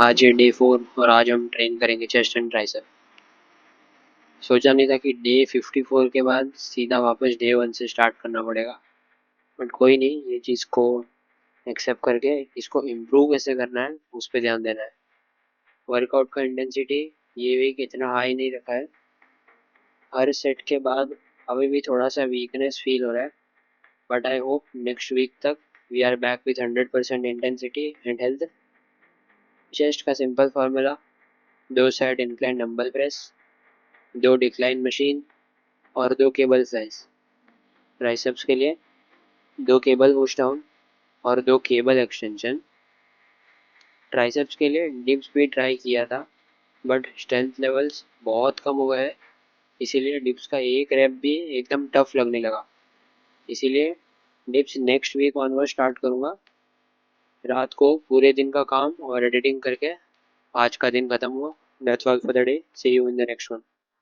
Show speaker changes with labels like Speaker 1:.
Speaker 1: आज है डे 4 और आज हम ट्रेन करेंगे चेस्ट एंड ट्राइसेप। सोचा नहीं था कि डे 54 के बाद सीधा वापस डे 1 से स्टार्ट करना पड़ेगा, बट कोई नहीं, ये चीज़ को एक्सेप्ट करके इसको इम्प्रूव कैसे करना है उस पर ध्यान देना है। वर्कआउट का इंटेंसिटी ये वीक इतना हाई नहीं रखा है। हर सेट के बाद अभी भी थोड़ा सा वीकनेस फील हो रहा है, but I hope next week तक we are back with 100% intensity and health. Chest का simple formula: 2 side incline dumbbell press, 2 decline machine और 2 केबल साइज। ट्राइसेप्स के लिए 2 केबल पुश डाउन और 2 केबल एक्सटेंशन। ट्राइसेप्स के लिए डिप्स भी try किया था, बट स्ट्रेंथ लेवल्स बहुत कम हो गए, इसीलिए डिप्स का एक रैप भी एकदम टफ लगने लगा। इसीलिए dips next week onward start करूँगा। रात को पूरे दिन का काम और एडिटिंग करके आज का दिन खत्म हुआ। That's all for the day, see you in the next one.